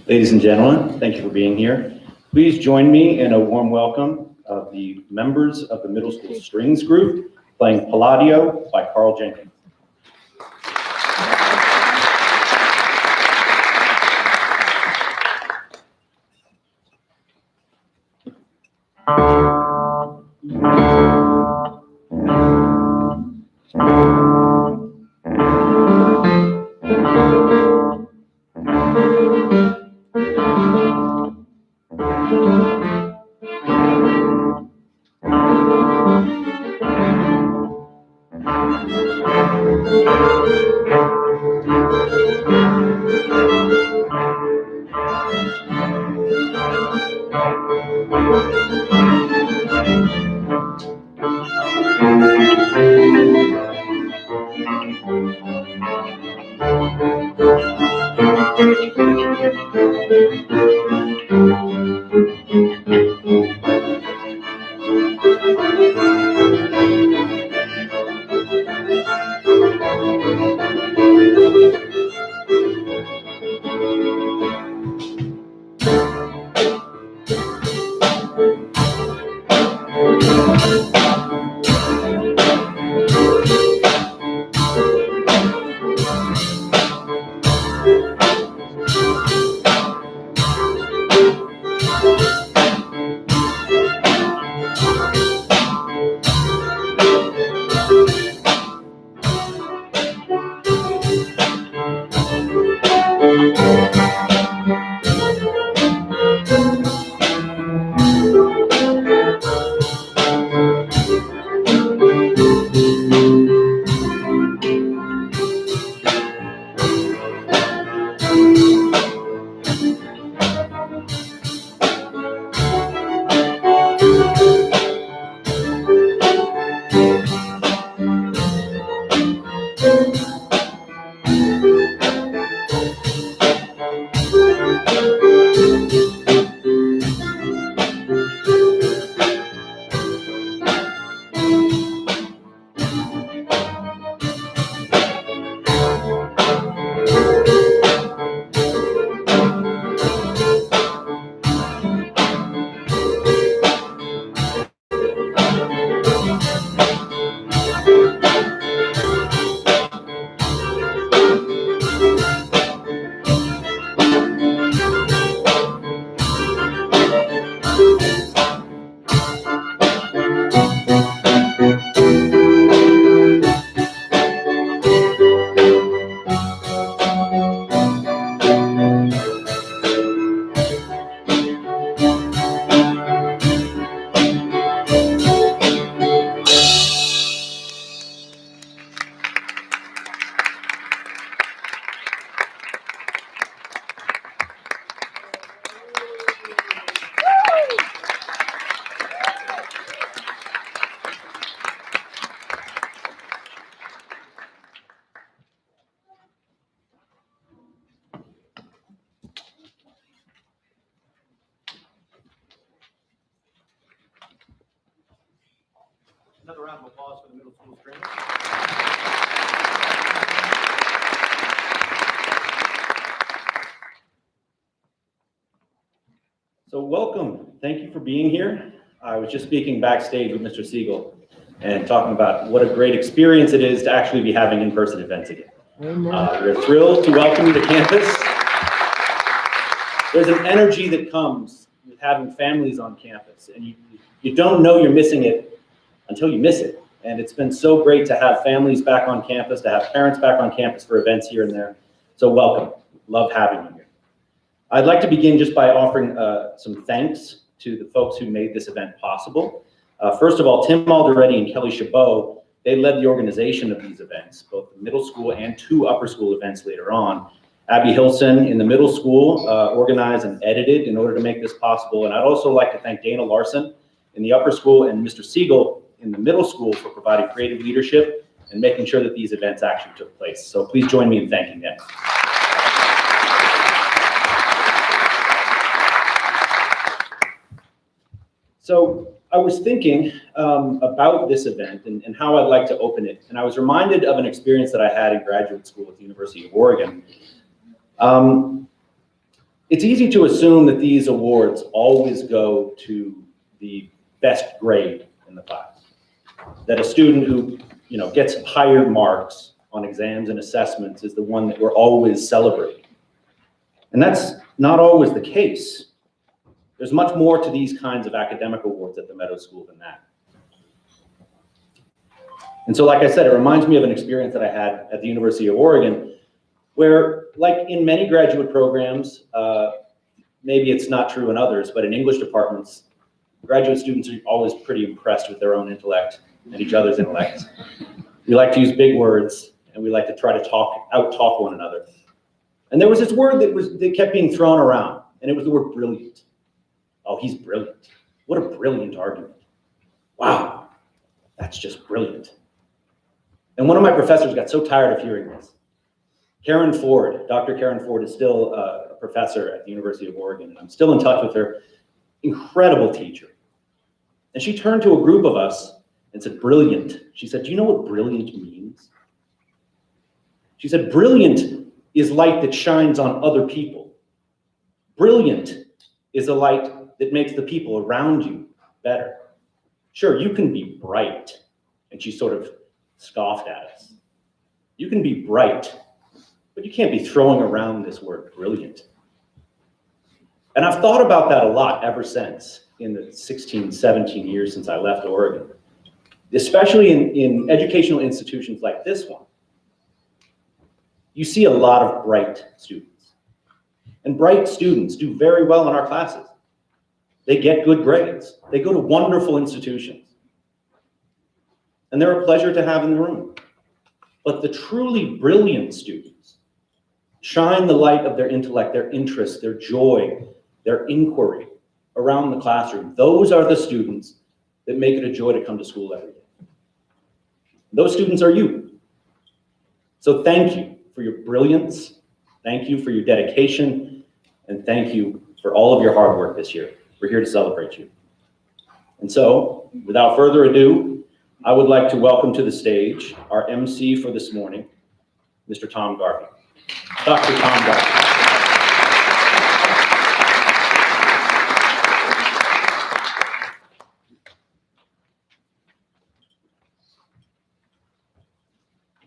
Ladies and gentlemen, thank you for being here. Please join me in a warm welcome of the members of the middle school strings group playing Palladio by Carl Jenkins. Another round of applause for the middle school strings. So welcome. Thank you for being here. I was just speaking backstage with Mr. Siegel and talking about what a great experience it is to actually be having in-person events again. We're thrilled to welcome you to campus. There's an energy that comes with having families on campus, and you don't know you're missing it until you miss it. And it's been so great to have families back on campus, to have parents back on campus for events here and there. So welcome, love having you here. I'd like to begin just by offering some thanks to the folks who made this event possible. First of all, Tim Alderetti and Kelly Chabot, they led the organization of these events, both the middle school and 2 upper school events later on. Abby Hilson in the middle school organized and edited in order to make this possible. And I'd also like to thank Dana Larson in the upper school and Mr. Siegel in the middle school for providing creative leadership and making sure that these events actually took place. So please join me in thanking them. So I was thinking about this event and how I'd like to open it. And I was reminded of an experience that I had in graduate school at the University of Oregon. It's easy to assume that these awards always go to the best grade in the class, that a student who gets higher marks on exams and assessments is the one that we're always celebrating. And that's not always the case. There's much more to these kinds of academic awards at the Meadows School than that. And so, like I said, it reminds me of an experience that I had at the University of Oregon, where, like in many graduate programs, maybe it's not true in others, but in English departments, graduate students are always pretty impressed with their own intellect and each other's intellect. We like to use big words, and we like to try to out-talk one another. And there was this word that kept being thrown around, and it was the word brilliant. Oh, he's brilliant. What a brilliant argument. Wow, that's just brilliant. And one of my professors got so tired of hearing this. Karen Ford, Dr. Karen Ford is still a professor at the University of Oregon, and I'm still in touch with her. Incredible teacher. And she turned to a group of us and said, brilliant. She said, do you know what brilliant means? She said, brilliant is light that shines on other people. Brilliant is a light that makes the people around you better. Sure, you can be bright. And she sort of scoffed at us. You can be bright, but you can't be throwing around this word brilliant. And I've thought about that a lot ever since, in the 16, 17 years since I left Oregon, especially in educational institutions like this one. You see a lot of bright students. And bright students do very well in our classes. They get good grades. They go to wonderful institutions. And they're a pleasure to have in the room. But the truly brilliant students shine the light of their intellect, their interest, their joy, their inquiry around the classroom. Those are the students that make it a joy to come to school every day. Those students are you. So thank you for your brilliance, thank you for your dedication, and thank you for all of your hard work this year. We're here to celebrate you. And so, without further ado, I would like to welcome to the stage our MC for this morning, Mr. Tom Garvey. Dr. Tom Garvey.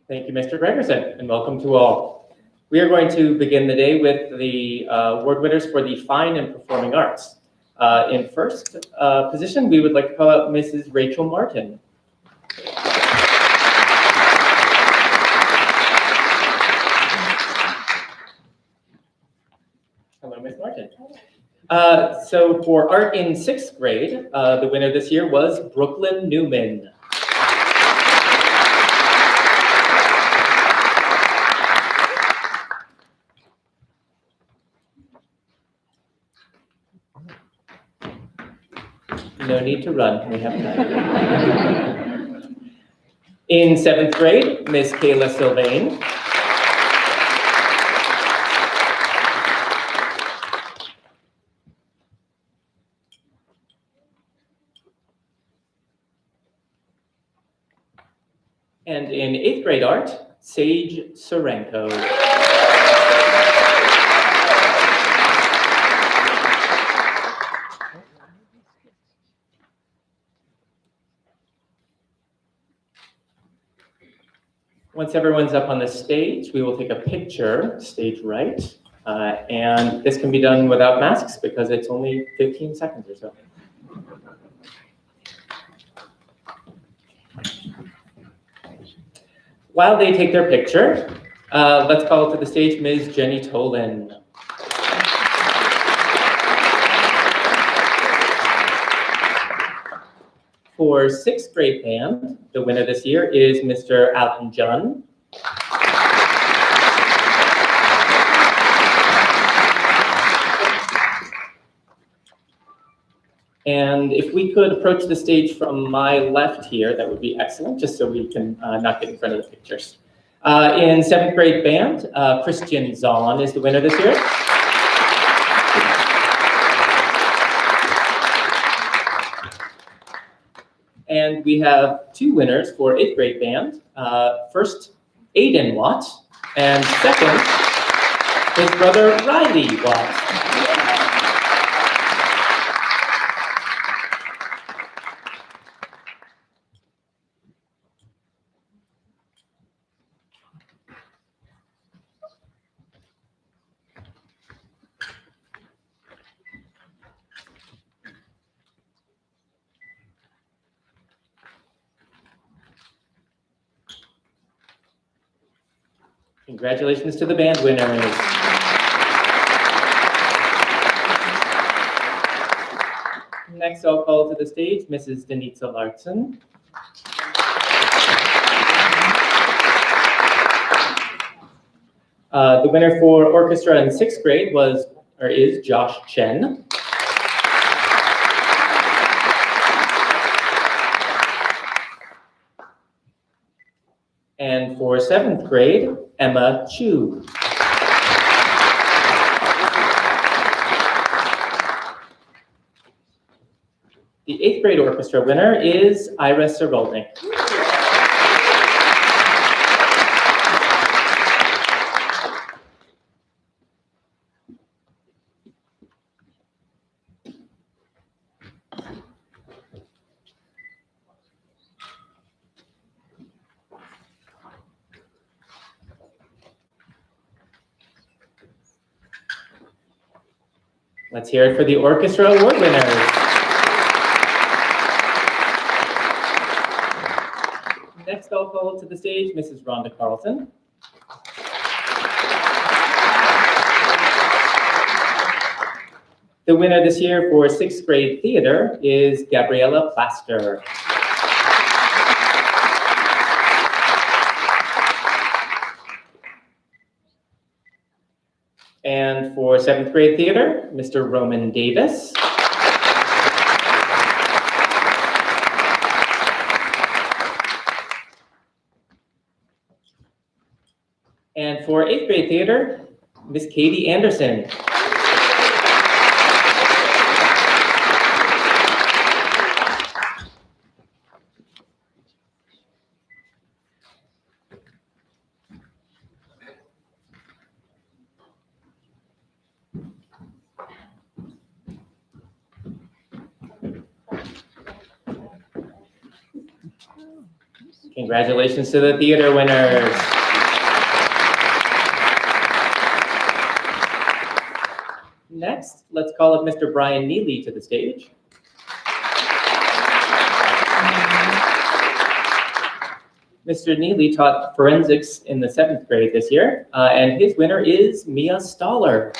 Thank you, Mr. Gregerson, and welcome to all. We are going to begin the day with the award winners for the Fine and Performing Arts. In first position, we would like to call out Mrs. Rachel Martin. Hello, Ms. Martin. So for art in 6th grade, the winner this year was Brooklyn Newman. No need to run, we have time. In 7th grade, Miss Kayla Sylvain. And in 8th grade art, Sage Sorenko. Once everyone's up on the stage, we will take a picture, stage right, and this can be done without masks because it's only 15 seconds or so. While they take their picture, let's call to the stage Ms. Jenny Tolan. For 6th grade band, the winner this year is Mr. Alton John. And if we could approach the stage from my left here, that would be excellent, just so we can not get in front of the pictures. In 7th grade band, Christian Zahn is the winner this year. And we have 2 winners for 8th grade band. First, Aiden Watt, and second, His brother Riley Watts. Congratulations to the band winners. Next, I'll call to the stage Mrs. Denitza Larson. The winner for orchestra in 6th grade is Josh Chen. And for 7th grade, Emma Chu. The 8th grade orchestra winner is Ira Sirolnik. Let's hear it for the orchestra award winners. Next, I'll call to the stage Mrs. Rhonda Carlson. The winner this year for 6th grade theater is Gabriella Plaster. And for 7th grade theater, Mr. Roman Davis. And for 8th grade theater, Miss Katie Anderson. Congratulations to the theater winners. Next, let's call up Mr. Brian Neely to the stage. Mr. Neely taught forensics in the 7th grade this year, and his winner is Mia Stoller.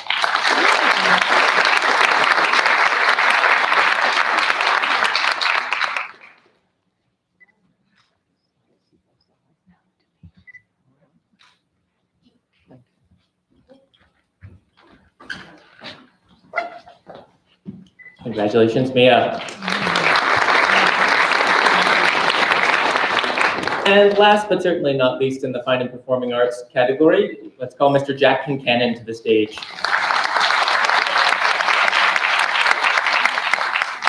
Congratulations, Mia. And last but certainly not least in the Fine and Performing Arts category, let's call Mr. Jack Kincannon to the stage.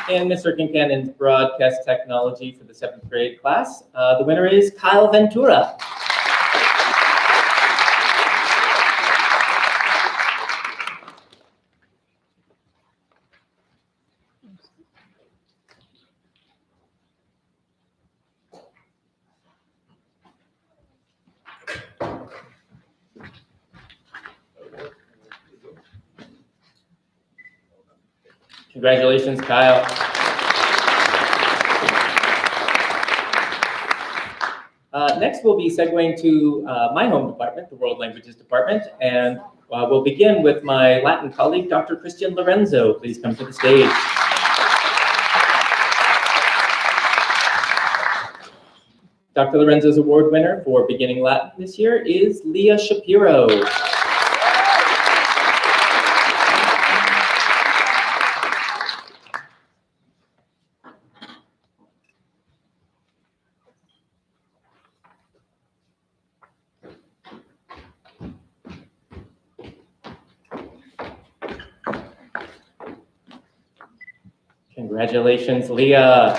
In Mr. Kincannon's broadcast technology for the 7th grade class, the winner is Kyle Ventura. Congratulations, Kyle. Next, we'll be segueing to my home department, the World Languages Department, and we'll begin with my Latin colleague, Dr. Christian Lorenzo. Please come to the stage. Dr. Lorenzo's award winner for beginning Latin this year is Leah Shapiro. Congratulations, Leah.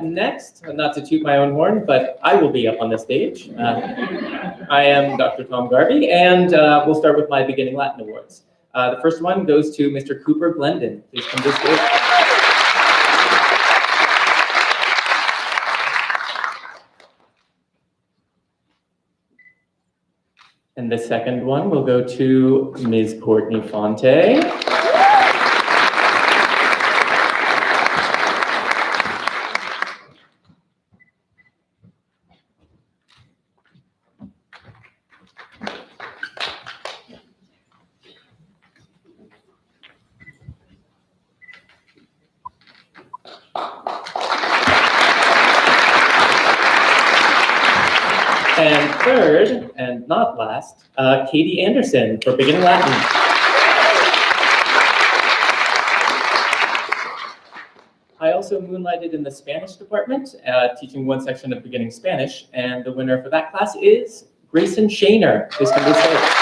Next, not to toot my own horn, but I will be up on the stage. I am Dr. Tom Garvey, and we'll start with my Beginning Latin Awards. The first one goes to Mr. Cooper Glendon. Please come to the stage. And the second one will go to Ms. Courtney Fonte. And third, and not last, Katie Anderson for Beginning Latin. I also moonlighted in the Spanish department, teaching one section of Beginning Spanish, and the winner for that class is Grayson Shaner. Please come to the stage.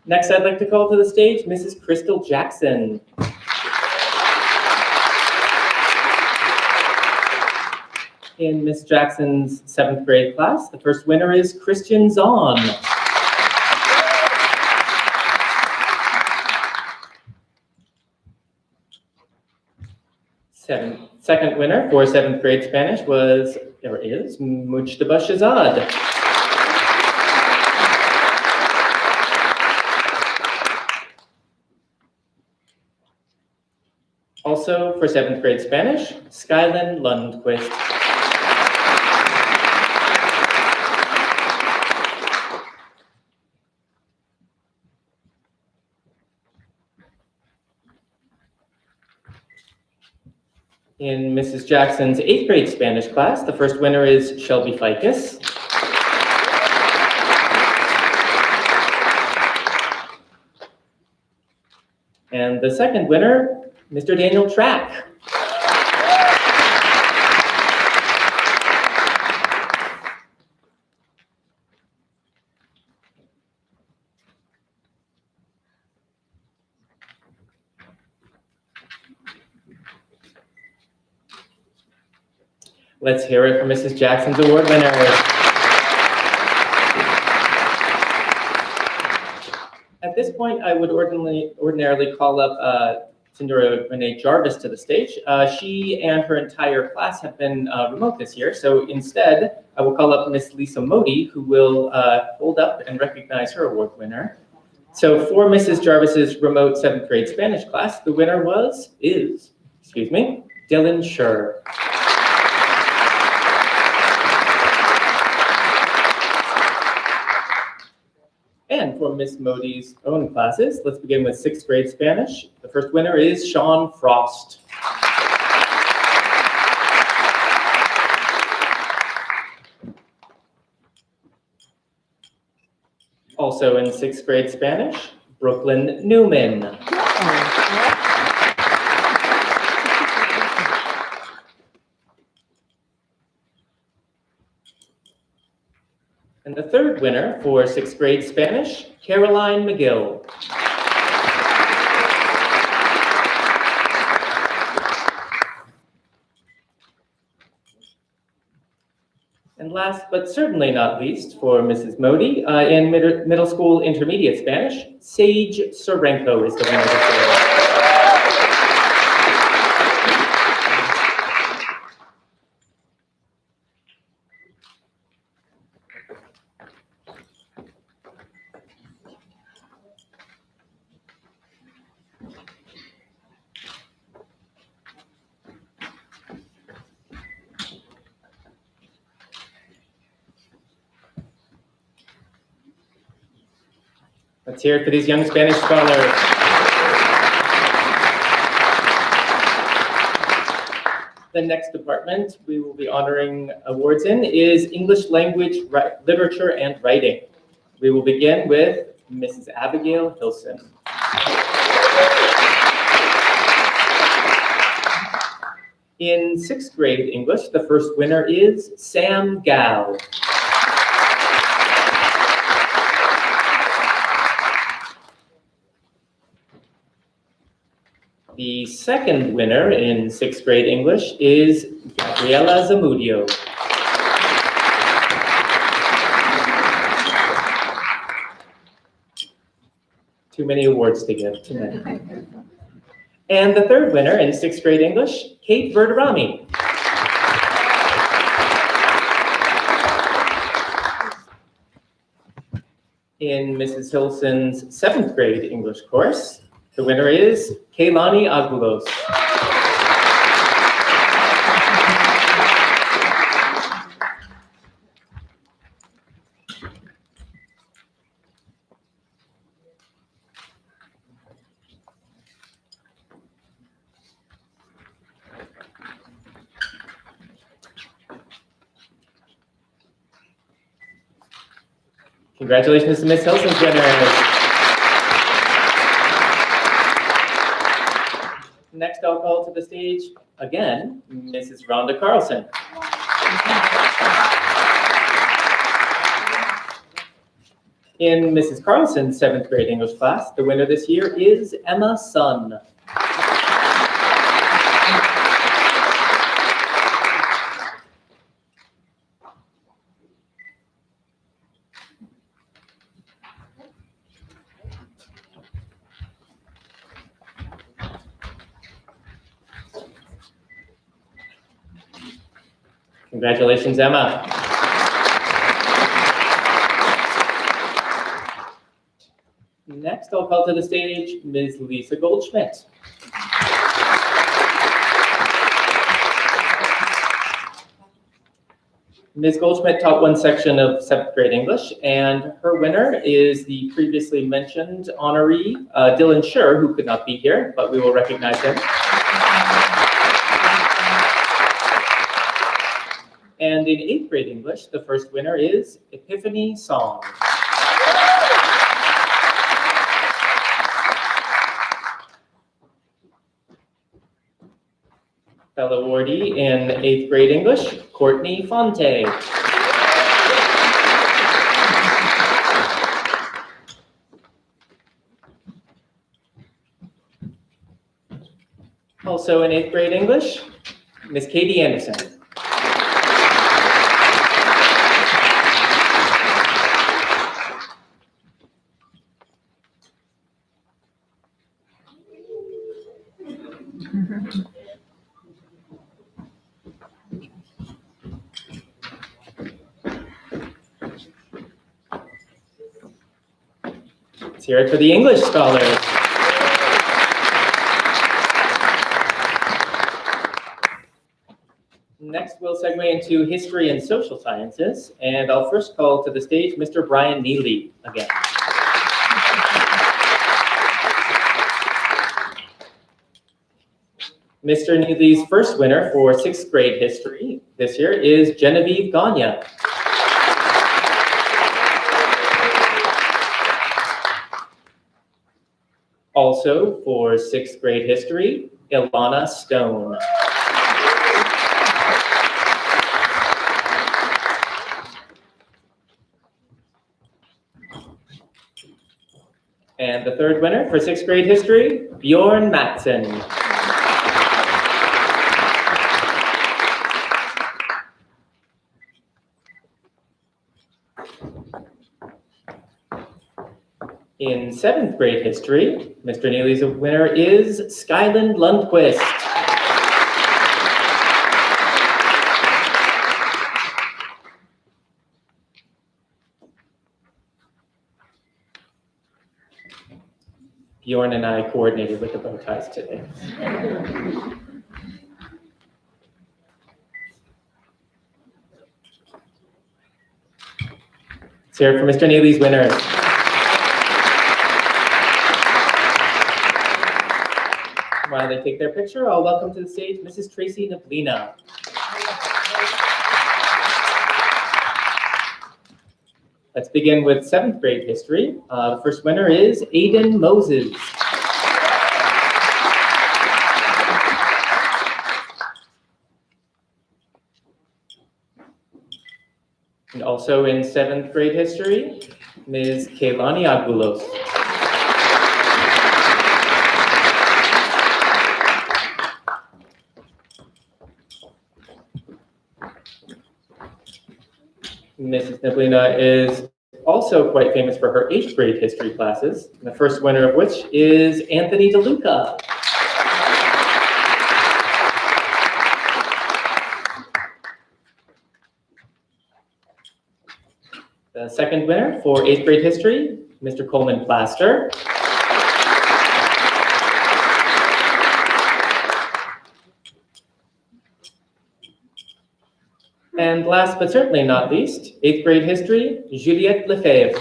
Next, I'd like to call to the stage Mrs. Crystal Jackson. In Miss Jackson's 7th grade class, the first winner is Christian Zahn. Second winner for 7th grade Spanish is Mujtaba Shahzad. Also for 7th grade Spanish, Skylin Lundquist. In Mrs. Jackson's 8th grade Spanish class, the first winner is Shelby Ficus. And the second winner, Mr. Daniel Track. Let's hear it for Mrs. Jackson's award winner. At this point, I would ordinarily call up Cinderella Renee Jarvis to the stage. She and her entire class have been remote this year, so instead, I will call up Miss Lisa Modi, who will hold up and recognize her award winner. So for Mrs. Jarvis's remote 7th grade Spanish class, the winner is Dylan Schur. And for Miss Modi's own classes, let's begin with 6th grade Spanish. The first winner is Sean Frost. Also in 6th grade Spanish, Brooklyn Newman. And the third winner for 6th grade Spanish, Caroline McGill. And last but certainly not least, for Mrs. Modi, in middle school intermediate Spanish, Sage Sorenko is the winner of the Let's hear it for these young Spanish scholars. The next department we will be honoring awards in is English Language, Literature, and Writing. We will begin with Mrs. Abigail Hilson. In 6th grade English, the first winner is Sam Gao. The second winner in 6th grade English is Gabriela Zamudio. Too many awards to give, too many. And the third winner in 6th grade English, Kate Verderami. In Mrs. Hilson's 7th grade English course, the winner is Kaylani Agulos. Congratulations to Ms. Hilson's winners. Next, I'll call to the stage again, Mrs. Rhonda Carlson. In Mrs. Carlson's 7th grade English class, the winner this year is Emma Sun. Congratulations, Emma. Next, I'll call to the stage Ms. Lisa Goldschmidt. Ms. Goldschmidt taught one section of 7th grade English, and her winner is the previously mentioned honoree, Dylan Schur, who could not be here, but we will recognize him. And in 8th grade English, the first winner is Epiphany Song. Fellow awardee in 8th grade English, Courtney Fonte. Also in 8th grade English, Miss Katie Anderson. Let's hear it for the English scholars. Next, we'll segue into history and social sciences, and I'll first call to the stage Mr. Brian Neely again. Mr. Neely's first winner for 6th grade history this year is Genevieve Ganya. Also for 6th grade history, Ilana Stone. And the third winner for 6th grade history, Bjorn Matson. In 7th grade history, Mr. Neely's winner is Skyland Lundquist. Bjorn and I coordinated with the bow ties today. Let's hear it for Mr. Neely's winners. While they take their picture, I'll welcome to the stage Mrs. Tracy Nablina. Let's begin with 7th grade history. The first winner is Aiden Moses. And also in 7th grade history, Ms. Keilani Agulos. Mrs. Nablina is also quite famous for her 8th grade history classes, the first winner of which is Anthony DeLuca. The second winner for 8th grade history, Mr. Coleman Plaster. And last but certainly not least, 8th grade history, Juliette Lefebvre.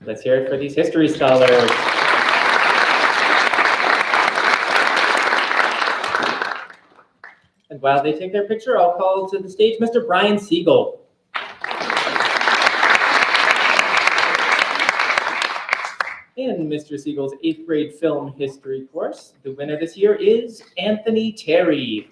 Let's hear it for these history scholars. And while they take their picture, I'll call to the stage Mr. Brian Siegel. In Mr. Siegel's 8th grade film history course, the winner this year is Anthony Terry.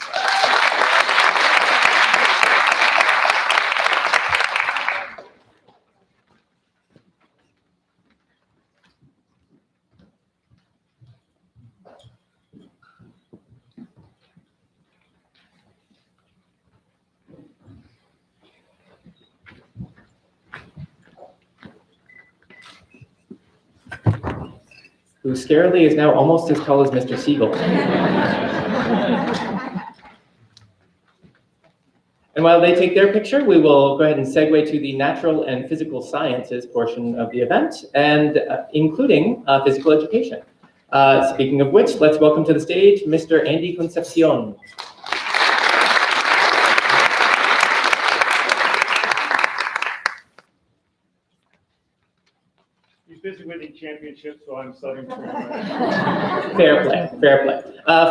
Who scarily is now almost as tall as Mr. Siegel. And while they take their picture, we will go ahead and segue to the natural and physical sciences portion of the event, and including physical education. Speaking of which, let's welcome to the stage Mr. Andy Concepcion. He's busy winning championships, so I'm studying for him. Fair play, fair play.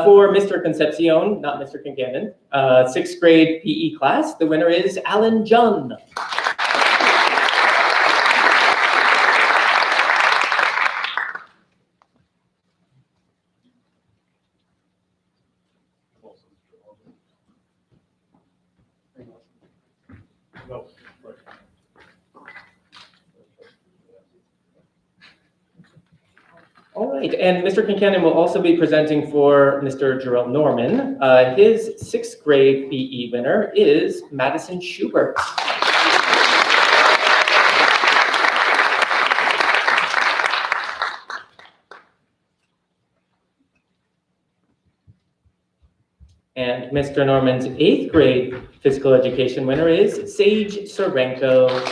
For Mr. Concepcion, not Mr. Kincannon, 6th grade PE class, the winner is Alan Junn. No. All right, and Mr. Kincannon will also be presenting for Mr. Jarrell Norman. His 6th grade PE winner is Madison Schubert. And Mr. Norman's 8th grade physical education winner is Sage Sorenko.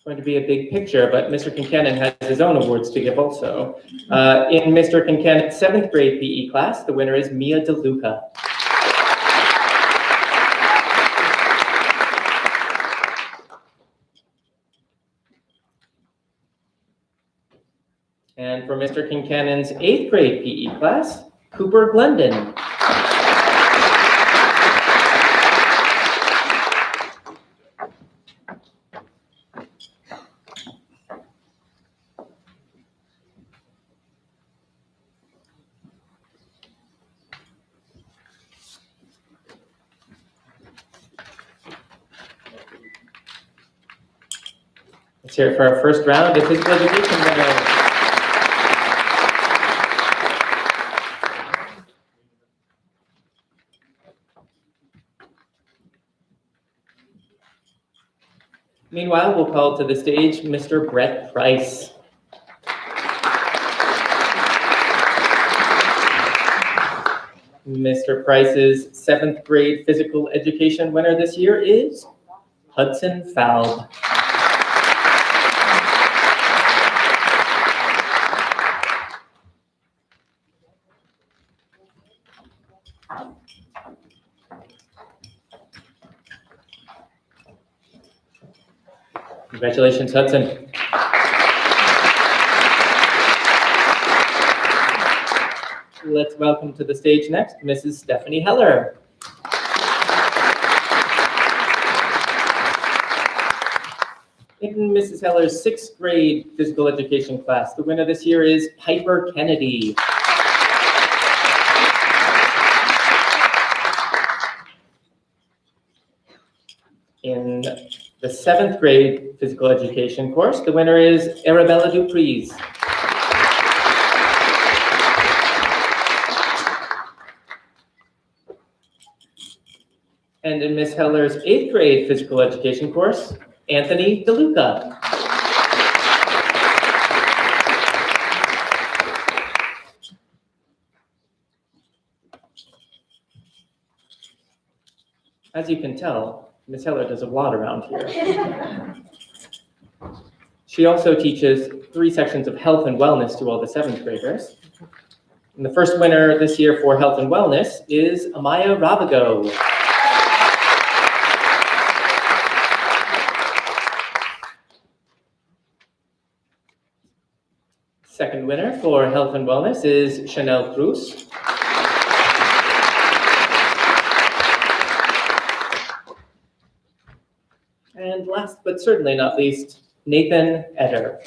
Going to be a big picture, but Mr. Kincannon has his own awards to give also. In Mr. Kincannon's 7th grade PE class, the winner is Mia DeLuca. And for Mr. Kincannon's 8th grade PE class, Cooper Glendon. Let's hear it for our first round of physical education winners. Meanwhile, we'll call to the stage Mr. Brett Price. Mr. Price's 7th grade physical education winner this year is Hudson Falb. Congratulations, Hudson. Let's welcome to the stage next, Mrs. Stephanie Heller. In Mrs. Heller's 6th grade physical education class, the winner this year is Piper Kennedy. In the 7th grade physical education course, the winner is Arabella Dupreez. And in Miss Heller's 8th grade physical education course, Anthony DeLuca. As you can tell, Miss Heller does a lot around here. She also teaches 3 sections of health and wellness to all the 7th graders. And the first winner this year for health and wellness is Amaya Ravago. Second winner for health and wellness is Chanel Cruz. And last but certainly not least, Nathan Eder.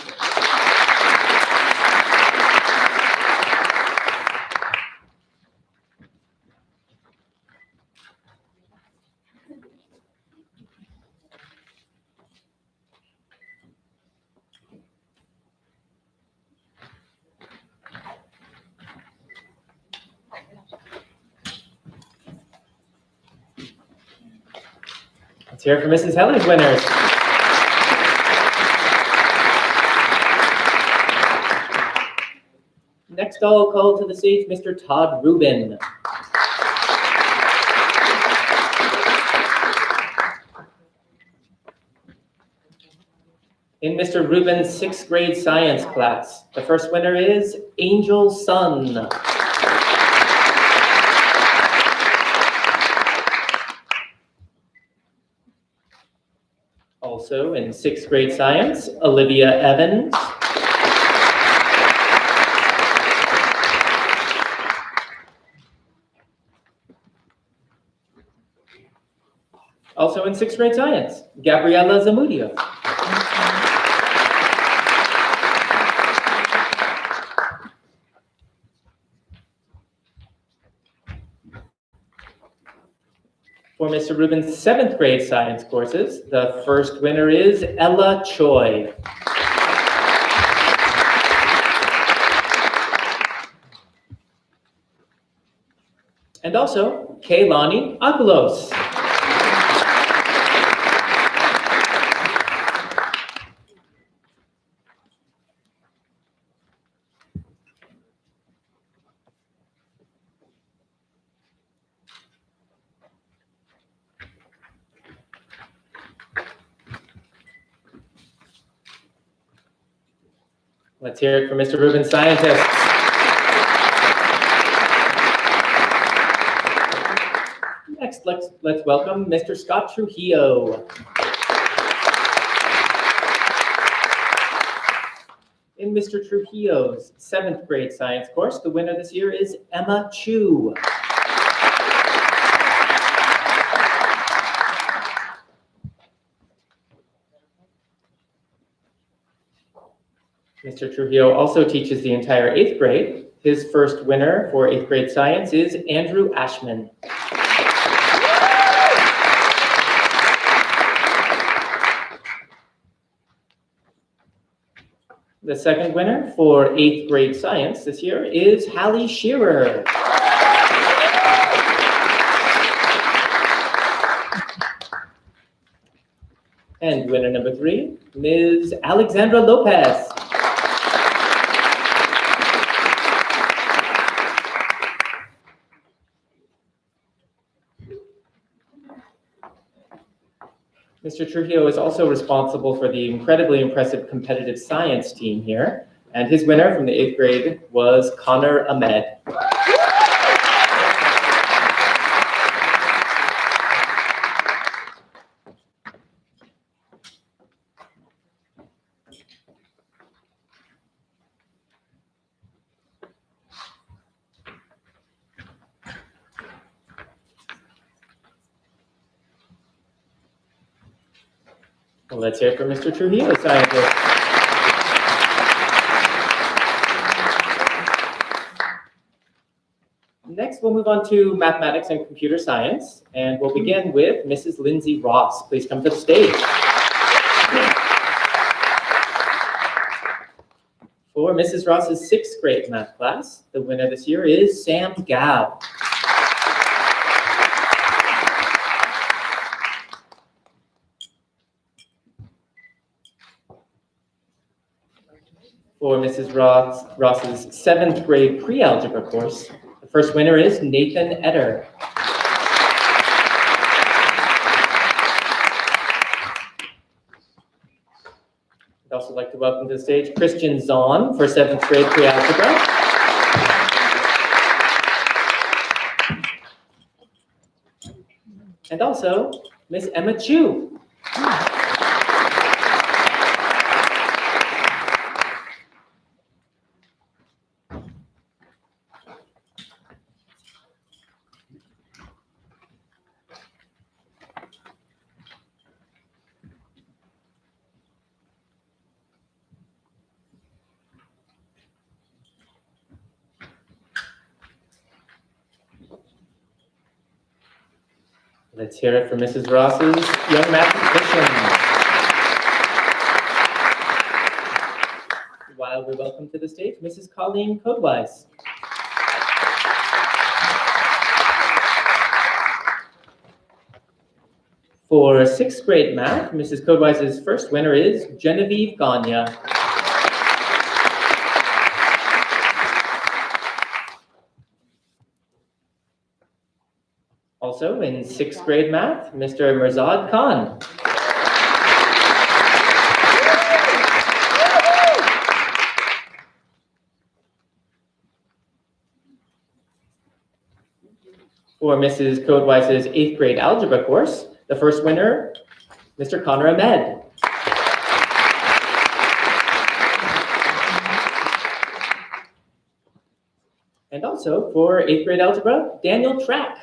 Let's hear it for Mrs. Heller's winners. Next, I'll call to the stage Mr. Todd Rubin. In Mr. Rubin's 6th grade science class, the first winner is Angel Sun. Also in 6th grade science, Olivia Evans. Also in 6th grade science, Gabriela Zamudio. For Mr. Rubin's 7th grade science courses, the first winner is Ella Choi. And also, Kaylani Aguilos. Let's hear it for Mr. Rubin's scientists. Next, let's welcome Mr. Scott Trujillo. In Mr. Trujillo's 7th grade science course, the winner this year is Emma Chu. Mr. Trujillo also teaches the entire 8th grade. His first winner for 8th grade science is Andrew Ashman. The second winner for 8th grade science this year is Hallie Shearer. And winner number 3, Ms. Alexandra Lopez. Mr. Trujillo is also responsible for the incredibly impressive competitive science team here, and his winner from the 8th grade was Connor Ahmed. Well, let's hear it for Mr. Trujillo, scientist. Next, we'll move on to mathematics and computer science, and we'll begin with Mrs. Lindsay Ross. Please come to the stage. For Mrs. Ross's 6th grade math class, the winner this year is Sam Gao. For Mrs. Ross's 7th grade pre-algebra course, the first winner is Nathan Etter. I'd also like to welcome to the stage Christian Zahn for 7th grade pre-algebra. And also Miss Emma Chu. Let's hear it for Mrs. Ross's young mathematician. While we welcome to the stage Mrs. Colleen Codewise. For 6th grade math, Mrs. Codewise's first winner is Genevieve Ganya. Also in 6th grade math, Mr. Mirzad Khan. For Mrs. Codewise's 8th grade algebra course, the first winner, Mr. Connor Ahmed. And also for 8th grade algebra, Daniel Track.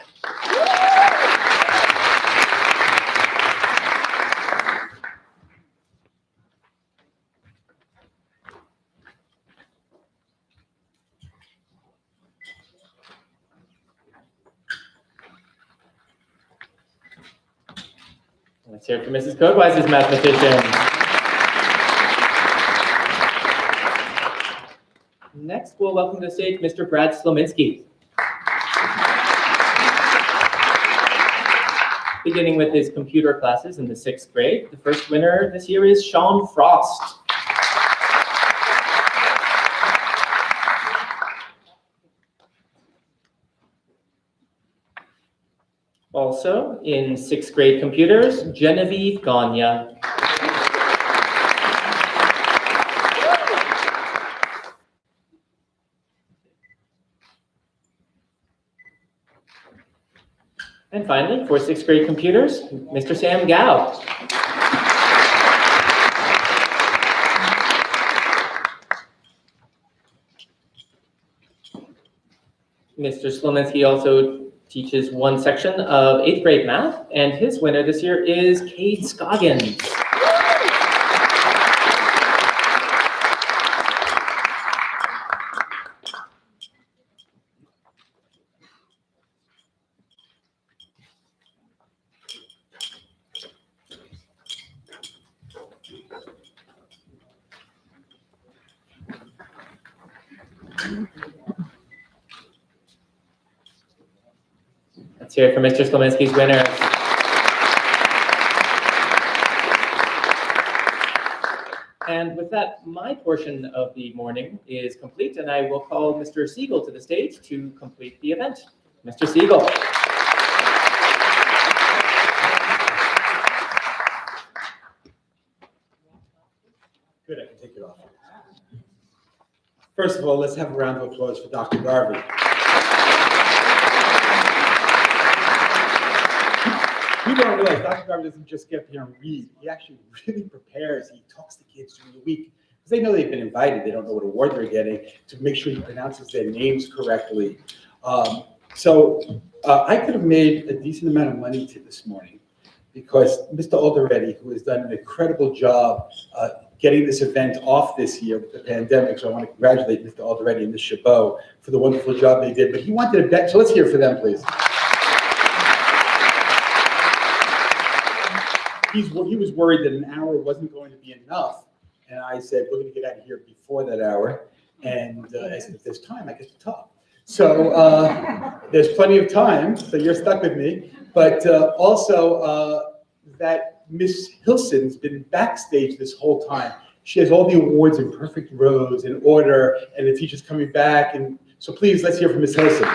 Let's hear it for Mrs. Codewise's mathematician. Next, we'll welcome to the stage Mr. Brad Slominski. Beginning with his computer classes in the 6th grade, the first winner this year is Sean Frost. Also, in 6th grade computers, Genevieve Ganya. And finally, for 6th grade computers, Mr. Sam Gao. Mr. Slominski also teaches one section of 8th grade math, and his winner this year is Cade Scoggins. Let's hear it for Mr. Slominski's winner. And with that, my portion of the morning is complete, and I will call Mr. Siegel to the stage to complete the event. Mr. Siegel. Good, I can take it off. First of all, let's have a round of applause for Dr. Garvey. People don't realize Dr. Garvey doesn't just get up here and read. He actually really prepares. He talks to kids during the week because they know they've been invited. They don't know what award they're getting, to make sure he pronounces their names correctly. I could have made a decent amount of money this morning because Mr. Alderetti, who has done an incredible job getting this event off this year with the pandemic. So I want to congratulate Mr. Alderetti and Ms. Chabot for the wonderful job they did. But he wanted to bet, so let's hear for them, please. He was worried that an hour wasn't going to be enough. And I said, we're going to get out of here before that hour. And I said, if there's time, I get to talk. So there's plenty of time, so you're stuck with me. But also that Miss Hilson's been backstage this whole time. She has all the awards in perfect rows, in order, and the teacher's coming back. And so please, let's hear from Miss Hilson.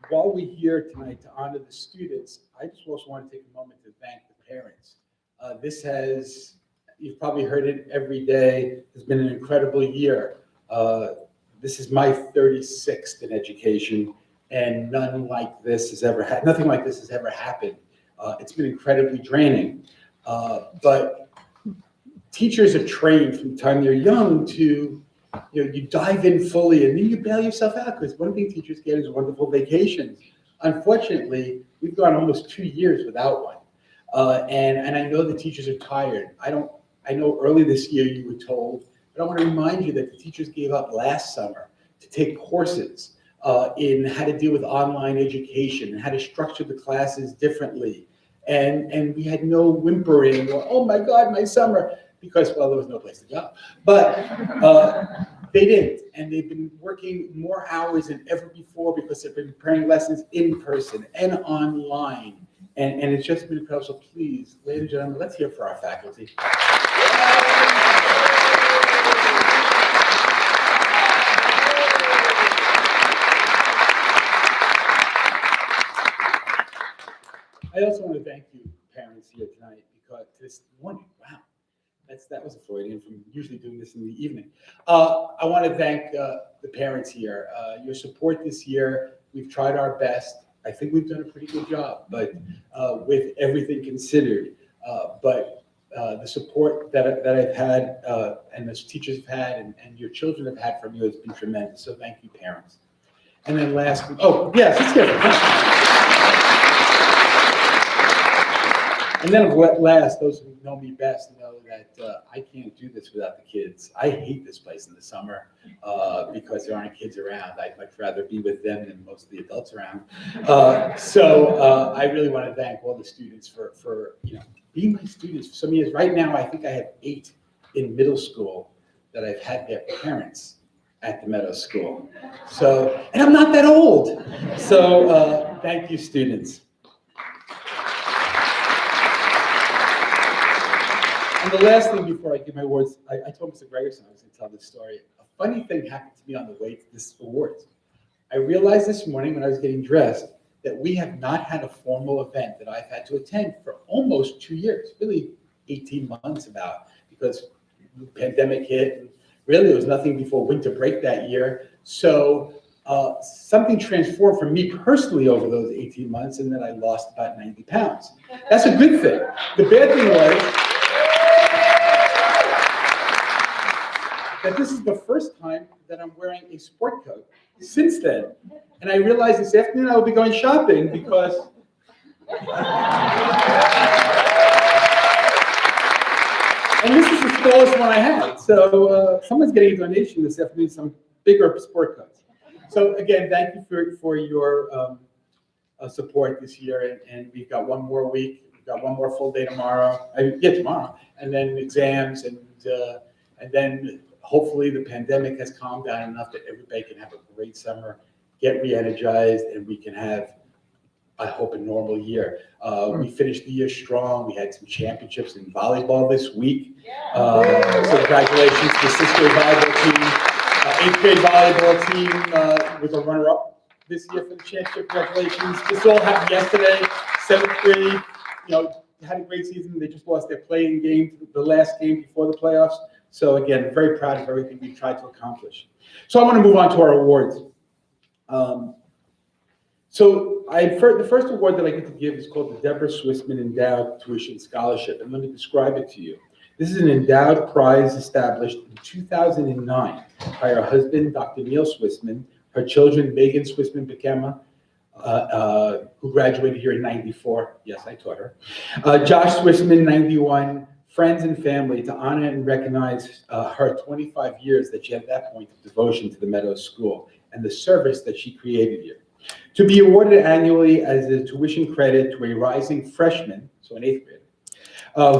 While we're here tonight to honor the students, I just also want to take a moment to thank the parents. This has, you've probably heard it every day, has been an incredible year. This is my 36th in education, and nothing like this has ever happened. It's been incredibly draining. But teachers are trained from the time they're young to, you dive in fully and then you bail yourself out, because one thing teachers get is wonderful vacations. Unfortunately, we've gone almost 2 years without one. And I know the teachers are tired. I know early this year you were told, but I want to remind you that the teachers gave up last summer to take courses in how to deal with online education and how to structure the classes differently. And we had no whimpering or, oh my God, my summer, because, well, there was no place to go. But they didn't. And they've been working more hours than ever before because they've been preparing lessons in person and online. And it's just been incredible. So please, ladies and gentlemen, let's hear for our faculty. I also want to thank you, parents, here tonight, because this morning, wow, that was a Freudian from usually doing this in the evening. I want to thank the parents here. Your support this year, we've tried our best. I think we've done a pretty good job, but with everything considered. But the support that I've had and the teachers have had and your children have had from you has been tremendous. So thank you, parents. And then last, oh, yes, let's get it. And then last, those who know me best know that I can't do this without the kids. I hate this place in the summer because there aren't kids around. I'd much rather be with them than most of the adults around. So I really want to thank all the students for being my students for some years. Right now, I think I have 8 in middle school that I've had their parents at the Meadows School. So, and I'm not that old. So thank you, students. And the last thing before I give my awards, I told Mr. Gregerson I was going to tell this story. A funny thing happened to me on the way to this awards. I realized this morning when I was getting dressed that we have not had a formal event that I've had to attend for almost 2 years, really 18 months about, because the pandemic hit, and really there was nothing before winter break that year. So something transformed for me personally over those 18 months, and then I lost about 90 pounds. That's a good thing. The bad thing was that this is the first time that I'm wearing a sport coat since then. And I realized this afternoon I will be going shopping because and this is the smallest one I had. So someone's getting a donation this afternoon, some bigger sport coats. So again, thank you for your support this year. And we've got one more week. We've got one more full day tomorrow. Tomorrow. And then exams and then hopefully the pandemic has calmed down enough that everybody can have a great summer, get re-energized, and we can have I hope, a normal year. We finished the year strong. We had some championships in volleyball this week. So congratulations to the 6th grade volleyball team. 8th grade volleyball team was a runner-up this year for the championship. Congratulations. This all happened yesterday. 7th grade, had a great season. They just lost their playing game, the last game before the playoffs. So again, very proud of everything we've tried to accomplish. So I want to move on to our awards. The first award that I get to give is called the Deborah Swissman Endowed Tuition Scholarship, and let me describe it to you. This is an endowed prize established in 2009 by her husband, Dr. Neil Swissman, her children, Megan Swissman-Bikema, who graduated here in '94. Yes, I taught her. Josh Swissman, '91. Friends and family, to honor and recognize her 25 years that she had at that point of devotion to the Meadows School and the service that she created here. To be awarded annually as a tuition credit to a rising freshman, so an 8th grader,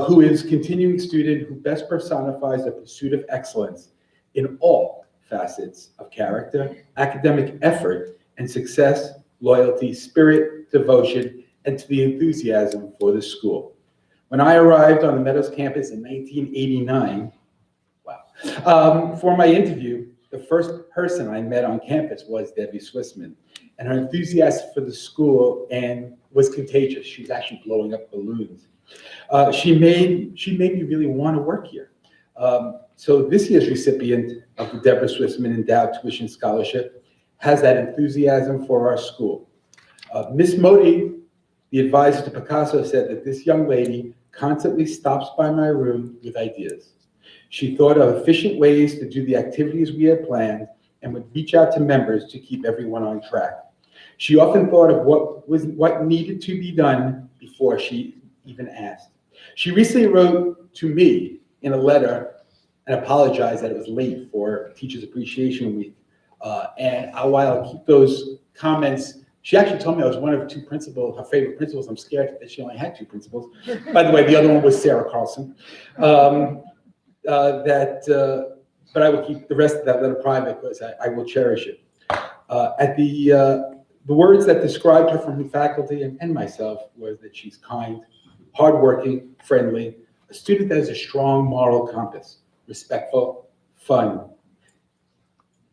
who is continuing student who best personifies the pursuit of excellence in all facets of character, academic effort, and success, loyalty, spirit, devotion, and to the enthusiasm for the school. When I arrived on the Meadows campus in 1989, for my interview, the first person I met on campus was Debbie Swissman, and her enthusiasm for the school was contagious. She was actually blowing up balloons. She made me really want to work here. So this year's recipient of the Deborah Swissman Endowed Tuition Scholarship has that enthusiasm for our school. Miss Modi, the advisor to Picasso, said that this young lady constantly stops by my room with ideas. She thought of efficient ways to do the activities we had planned and would reach out to members to keep everyone on track. She often thought of what needed to be done before she even asked. She recently wrote to me in a letter and apologized that it was late for Teachers Appreciation Week. And while I keep those comments, she actually told me I was one of 2 principals, her favorite principals. I'm scared that she only had 2 principals. By the way, the other one was Sarah Carlson. But I will keep the rest of that letter private because I will cherish it. The words that described her from the faculty and myself was that she's kind, hardworking, friendly, a student that has a strong moral compass, respectful, fun.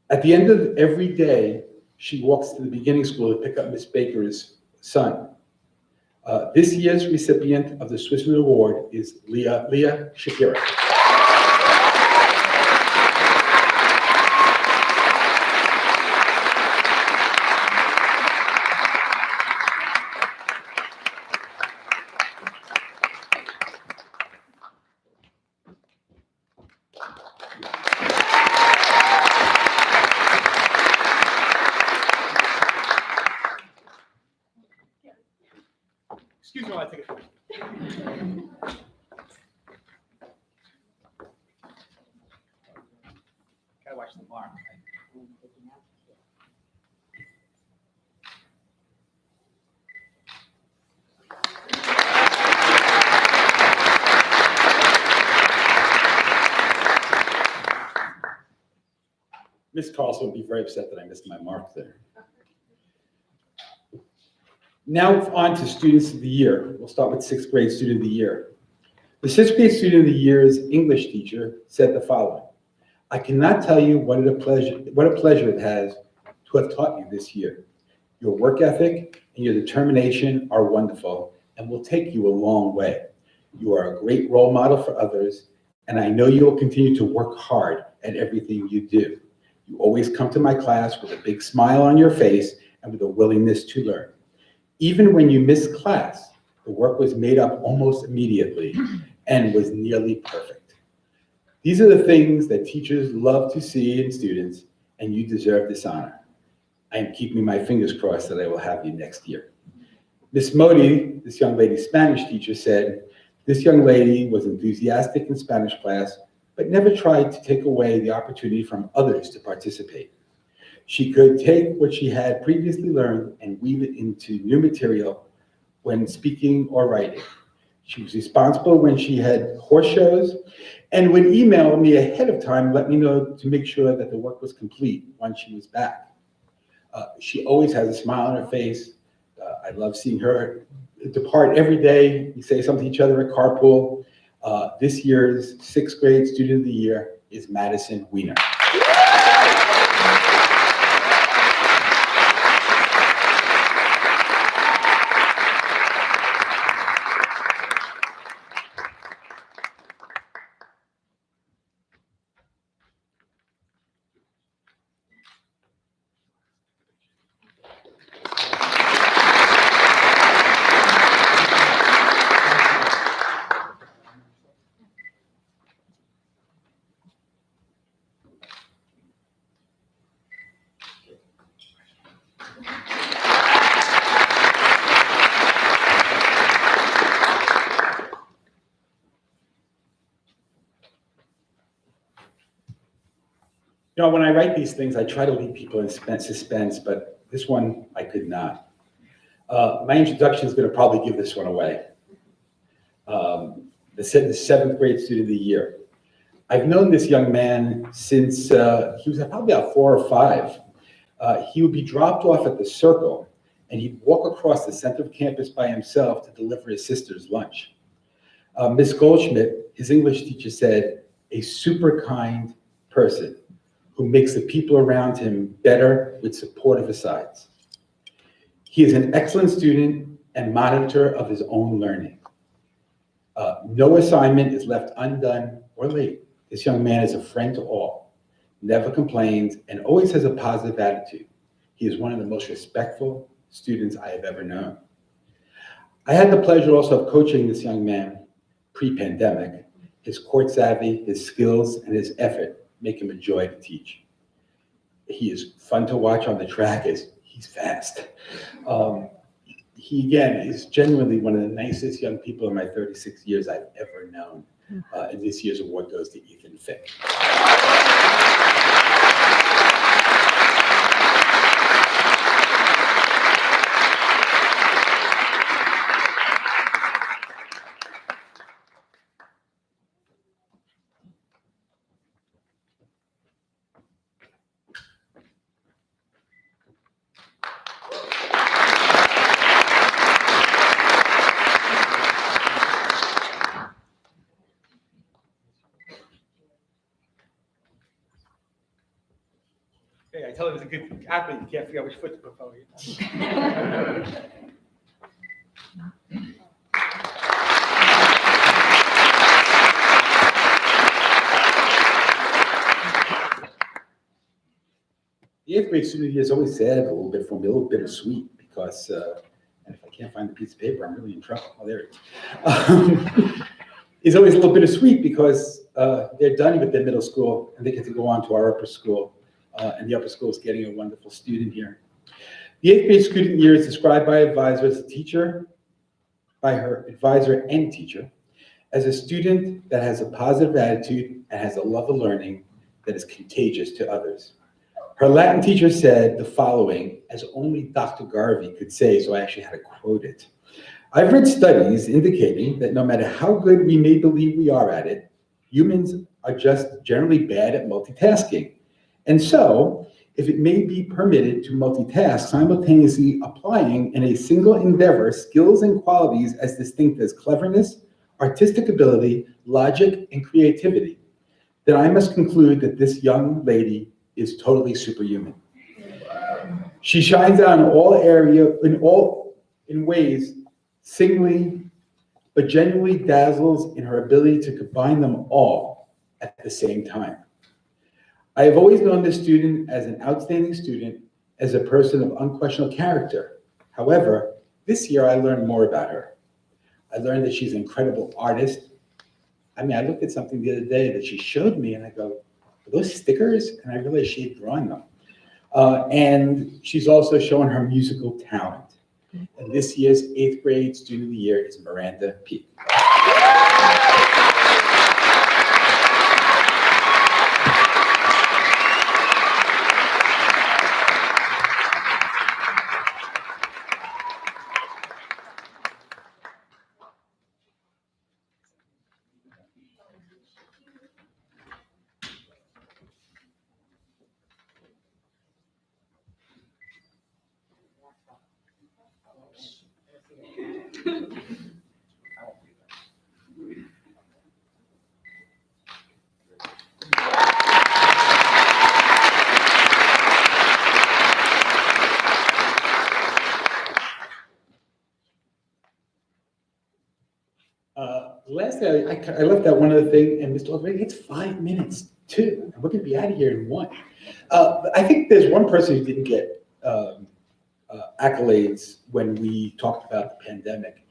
At the end of every day, she walks to the beginning school to pick up Miss Baker's son. This year's recipient of the Swissman Award is Leah Shapiro. Excuse me while I take a picture. Gotta watch the bar. Miss Carlson would be very upset that I missed my mark there. Now on to Students of the Year. We'll start with 6th grade Student of the Year. The 6th grade Student of the Year's English teacher said the following: "I cannot tell you what a pleasure it has to have taught you this year. Your work ethic and your determination are wonderful and will take you a long way. You are a great role model for others, and I know you will continue to work hard at everything you do. You always come to my class with a big smile on your face and with a willingness to learn. Even when you missed class, the work was made up almost immediately and was nearly perfect. These are the things that teachers love to see in students, and you deserve this honor. I am keeping my fingers crossed that I will have you next year." Miss Modi, this young lady's Spanish teacher, said, "This young lady was enthusiastic in Spanish class, but never tried to take away the opportunity from others to participate. She could take what she had previously learned and weave it into new material when speaking or writing. She was responsible when she had horse shows and would email me ahead of time, let me know to make sure that the work was complete once she was back. She always has a smile on her face, I love seeing her depart every day. We say something to each other at carpool. This year's 6th grade student of the year is Madison Weiner. You know, when I write these things, I try to leave people in suspense, but this one I could not. My introduction is going to probably give this one away. The 7th grade student of the year. I've known this young man since he was probably about 4 or 5. He would be dropped off at the Circle, and he'd walk across the center of campus by himself to deliver his sister's lunch. Miss Goldschmidt, his English teacher, said, a super kind person who makes the people around him better with supportive asides. He is an excellent student and monitor of his own learning. No assignment is left undone or late. This young man is a friend to all, never complains, and always has a positive attitude. He is one of the most respectful students I have ever known. I had the pleasure also of coaching this young man pre-pandemic. His court savvy, his skills, and his effort make him a joy to teach. He is fun to watch on the track as he's fast. He, again, is genuinely one of the nicest young people in my 36 years I've ever known. And this year's award goes to Ethan Fick. Okay, I tell him he's a good athlete, you can't figure out which foot to put forward. The 8th grade student year is always sad a little bit for me, a little bittersweet, because and if I can't find the piece of paper, I'm really in trouble. Oh, there it is. It's always a little bittersweet because they're done with their middle school and they get to go on to our upper school. And the upper school is getting a wonderful student here. The 8th grade student year is described by advisor as a teacher, by her advisor and teacher, as a student that has a positive attitude and has a love of learning that is contagious to others. Her Latin teacher said the following, as only Dr. Garvey could say, so I actually had to quote it. I've read studies indicating that no matter how good we may believe we are at it, humans are just generally bad at multitasking. And so, if it may be permitted to multitask, simultaneously applying in a single endeavor skills and qualities as distinct as cleverness, artistic ability, logic, and creativity, then I must conclude that this young lady is totally superhuman. She shines out in ways singly, but genuinely dazzles in her ability to combine them all at the same time. I have always known this student as an outstanding student, as a person of unquestionable character. However, this year I learned more about her. I learned that she's an incredible artist. I mean, I looked at something the other day that she showed me and I go, are those stickers? And I realized she had drawn them. And she's also shown her musical talent. And this year's 8th grade student of the year is Miranda Peak. Lastly, I left out one other thing, and Mr. Already, it's 5 minutes too, and we're gonna be out of here in one. But I think there's one person who didn't get accolades when we talked about the pandemic.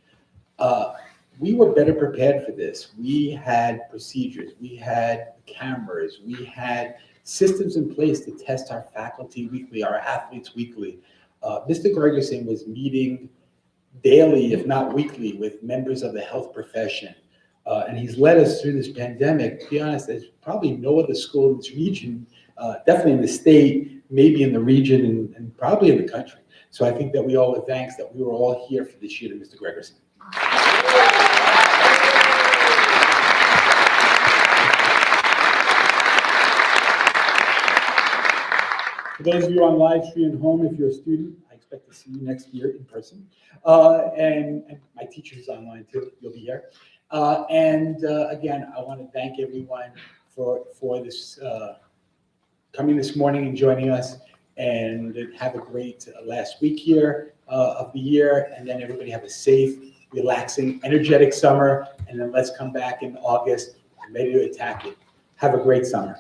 We were better prepared for this. We had procedures, we had cameras, we had systems in place to test our faculty weekly, our athletes weekly. Mr. Gregerson was meeting daily, if not weekly, with members of the health profession. And he's led us through this pandemic. To be honest, there's probably no other school in this region, definitely in the state, maybe in the region, and probably in the country. So I think that we owe a thanks that we were all here for this year to Mr. Gregerson. For those of you on live stream at home, if you're a student, I expect to see you next year in person. And my teacher's online too, you'll be here. Again, I want to thank everyone for this coming this morning and joining us, and have a great last week here of the year. And then everybody have a safe, relaxing, energetic summer. And then let's come back in August ready to attack it. Have a great summer.